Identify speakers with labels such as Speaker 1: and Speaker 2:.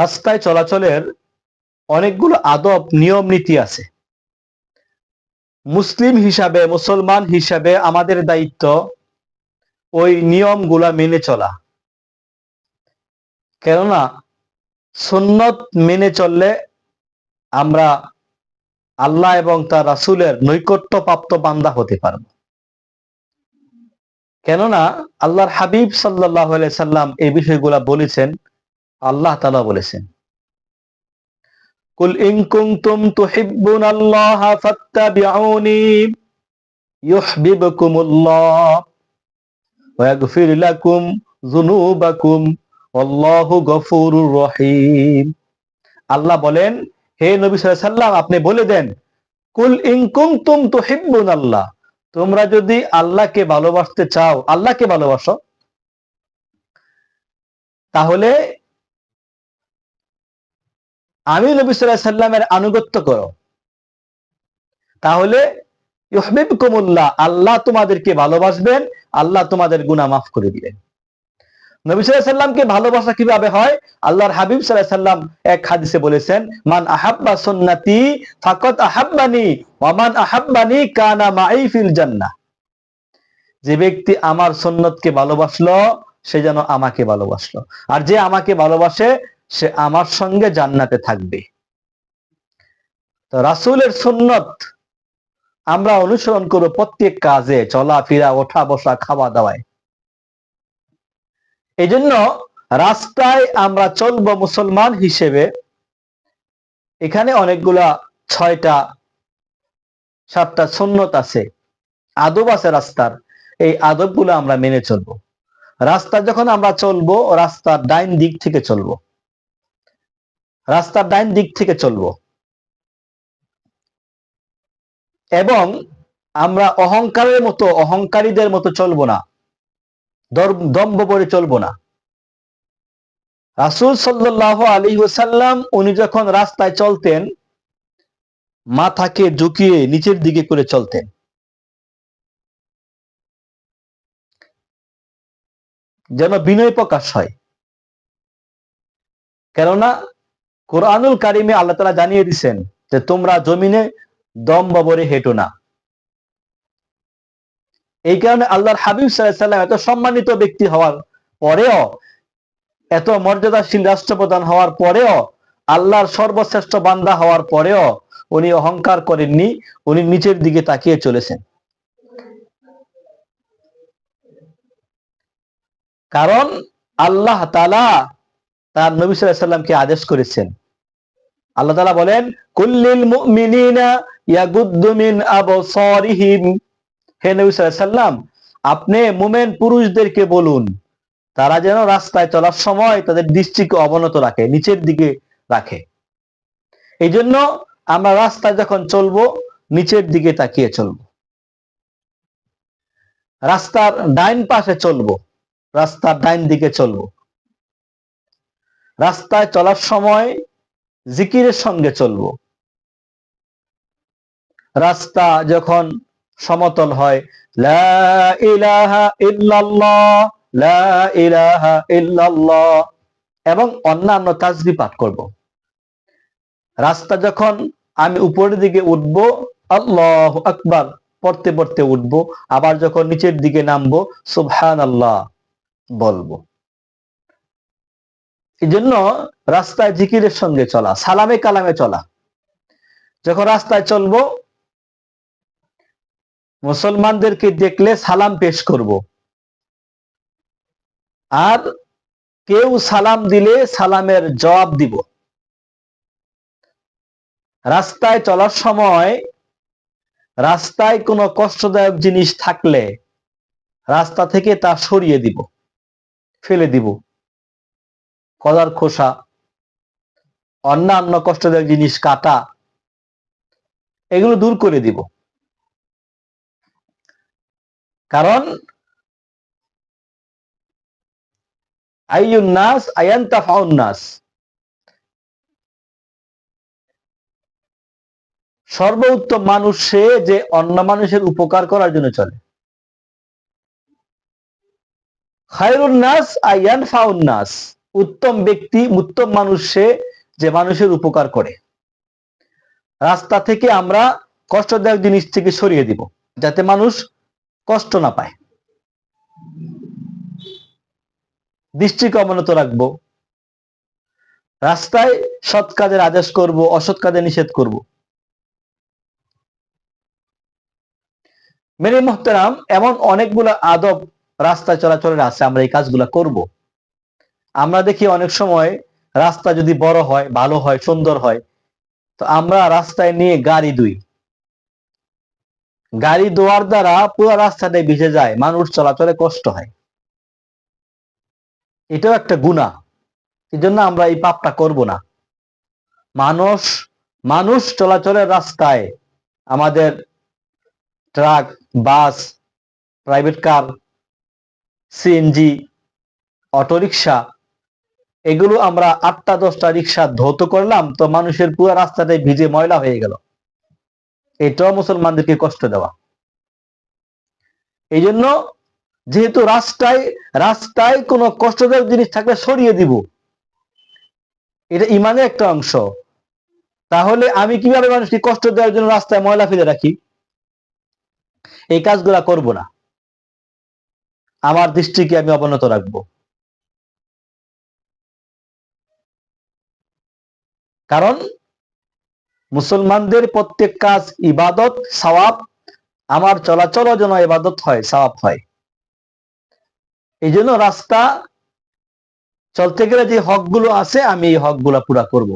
Speaker 1: রাস্তায় চলাচলের অনেকগুলো আদব নিয়ম নীতি আছে। মুসলিম হিসাবে, মুসলমান হিসাবে আমাদের দায়িত্ব ওই নিয়মগুলা মেনে চলা। কেননা সুন্নত মেনে চললে আমরা আল্লাহ এবং তার রাসূলের নৈকট্যপ্রাপ্ত বান্দা হতে পারব। কেননা আল্লাহর হাবিব সাল্লাল্লাহু আলাইহি সাল্লাম এই বিষয়গুলা বলেছেন। আল্লাহ তাআলা বলেছেন, কুল ইন কুনতুম তুহিব্বুনাল্লাহা ফাত্তাবিউনি ইউহিব্বুকুমুল্লাহ ওয়া ইয়াগফির লাকুম যুনুবাকুম আল্লাহু গফুরুর রহিম। আল্লাহ বলেন, হে নবী সাল্লাল্লাহু আলাইহি সাল্লাম, আপনি বলে দেন, কুল ইন কুনতুম তুহিব্বুনাল্লাহ, তোমরা যদি আল্লাহকে ভালোবাসতে চাও, আল্লাহকে ভালোবাসো, তাহলে আমি নবী সাল্লাল্লাহু আলাইহি সাল্লামের আনুগত্য করো। তাহলে ইউহিব্বুকুমুল্লাহ, আল্লাহ তোমাদেরকে ভালোবাসবেন, আল্লাহ তোমাদের গুনাহ মাফ করে দিবেন। নবী সাল্লাল্লাহু আলাইহি সাল্লামকে ভালোবাসা কিভাবে হয়? আল্লাহর হাবিব সাল্লাল্লাহু আলাইহি সাল্লাম এক হাদিসে বলেছেন, মান আহাব্বা সুন্নতি ফাকাদ আহাব্বানি ওয়া মান আহাব্বানি কানা মাই ফিল জান্নাহ। যে ব্যক্তি আমার সুন্নতকে ভালোবাসলো সে যেন আমাকে ভালোবাসলো, আর যে আমাকে ভালোবাসে সে আমার সঙ্গে জান্নাতে থাকবে। তো রাসূলের সুন্নত আমরা অনুসরণ করব প্রত্যেক কাজে, চলাফেরা, ওঠা বসা, খাওয়া দাওয়ায়। এই জন্য রাস্তায় আমরা চলবো মুসলমান হিসেবে, এখানে অনেকগুলা 6টা 7টা সুন্নত আছে, আদব আছে রাস্তার। এই আদবগুলো আমরা মেনে চলবো। রাস্তা যখন আমরা চলবো, রাস্তার ডাইন দিক থেকে চলবো, রাস্তার ডাইন দিক থেকে চলবো। এবং আমরা অহংকারের মতো, অহংকারীদের মতো চলবো না, দম্ভ করে চলবো না। রাসূল সাল্লাল্লাহু আলাইহি ওয়াসাল্লাম উনি যখন রাস্তায় চলতেন, মাথাকে ঝুঁকিয়ে নিচের দিকে করে চলতেন, যেন বিনয় প্রকাশ হয়। কেননা কোরআনুল কারিমে আল্লাহ তাআলা জানিয়ে দিয়েছেন যে তোমরা জমিনে দম্ভ ভরে হেঁটো না। এই কারণে আল্লাহর হাবিব সাল্লাল্লাহু আলাইহি সাল্লাম এত সম্মানিত ব্যক্তি হওয়ার পরেও, এত মর্যাদাশীল রাষ্ট্রপ্রধান হওয়ার পরেও, আল্লাহর সর্বশ্রেষ্ঠ বান্দা হওয়ার পরেও উনি অহংকার করেননি, উনি নিচের দিকে তাকিয়ে চলেছেন। কারণ আল্লাহ তাআলা তার নবী সাল্লাল্লাহু আলাইহি সাল্লামকে আদেশ করেছেন। আল্লাহ তাআলা বলেন, কুল্লিল মুমিনিনা ইয়াগুদ্দু মিন আবসারিহিম। হে নবী সাল্লাল্লাহু আলাইহি সাল্লাম, আপনি মুমিন পুরুষদেরকে বলুন তারা যেন রাস্তায় চলার সময় তাদের দৃষ্টিকে অবনত রাখে, নিচের দিকে রাখে। এই জন্য আমরা রাস্তায় যখন চলবো নিচের দিকে তাকিয়ে চলবো। রাস্তার ডাইন পাশে চলবো, রাস্তার ডাইন দিকে চলবো। রাস্তায় চলার সময় জিকিরের সঙ্গে চলবো। রাস্তা যখন সমতল হয়, লা ইলাহা ইল্লাল্লাহ, লা ইলাহা ইল্লাল্লাহ এবং অন্যান্য তাসবিহ পাঠ করব। রাস্তা যখন আমি উপরের দিকে উঠবো, আল্লাহু আকবার পড়তে পড়তে উঠবো, আবার যখন নিচের দিকে নামবো সুবহানাল্লাহ বলবো। এই জন্য রাস্তায় জিকিরের সঙ্গে চলা, সালামে কালামে চলা। যখন রাস্তায় চলবো, মুসলমানদেরকে দেখলে সালাম পেশ করব, আর কেউ সালাম দিলে সালামের জবাব দিব। রাস্তায় চলার সময় রাস্তায় কোনো কষ্টদায়ক জিনিস থাকলে রাস্তা থেকে তা সরিয়ে দিব, ফেলে দিব। কলার খোসা, অন্যান্য কষ্টদায়ক জিনিস, কাটা, এগুলো দূর করে দিব। কারণ আইয়ুন নাস আয়ান্তাফাউন নাস, সর্বোত্তম মানুষ সে যে অন্য মানুষের উপকার করার জন্য চলে। খায়রুন নাস আয়ানফাউন নাস, উত্তম ব্যক্তি, উত্তম মানুষ সে যে মানুষের উপকার করে। রাস্তা থেকে আমরা কষ্টদায়ক জিনিস থেকে সরিয়ে দিব, যাতে মানুষ কষ্ট না পায়। দৃষ্টিকে অবনত রাখবো, রাস্তায় সৎ কাজের আদেশ করব, অসৎ কাজে নিষেধ করব। মেনে মোহতারাম, এমন অনেকগুলো আদব রাস্তায় চলাচলের আছে, আমরা এই কাজগুলা করব। আমরা দেখি অনেক সময় রাস্তা যদি বড় হয়, ভালো হয়, সুন্দর হয়, তো আমরা রাস্তায় নিয়ে গাড়ি ধুই। গাড়ি ধোয়ার দ্বারা পুরো রাস্তাটাই ভিজে যায়, মানুষ চলাচলে কষ্ট হয়। এটাও একটা গুনাহ। এই জন্য আমরা এই পাপটা করব না। মানুষ চলাচলের রাস্তায় আমাদের ট্রাক, বাস, প্রাইভেট কার, সিএনজি, অটোরিকশা, এগুলো আমরা 8টা-10টা রিক্সা ধৌত করলাম, তো মানুষের পুরো রাস্তাটাই ভিজে ময়লা হয়ে গেল। এটাও মুসলমানদেরকে কষ্ট দেওয়া। এই জন্য যেহেতু রাস্তায় কোনো কষ্টদায়ক জিনিস থাকলে সরিয়ে দিব, এটা ইমানের একটা অংশ। তাহলে আমি কিভাবে মানুষকে কষ্ট দেওয়ার জন্য রাস্তায় ময়লা ফেলে রাখি? এই কাজগুলা করব না। আমার দৃষ্টিকে আমি অবনত রাখবো। কারণ মুসলমানদের প্রত্যেক কাজ ইবাদত, সওয়াব। আমার চলাচলও যেন ইবাদত হয়, সওয়াব হয়। এই জন্য রাস্তা চলতে গেলে যে হকগুলো আছে, আমি এই হকগুলা পুরা করব।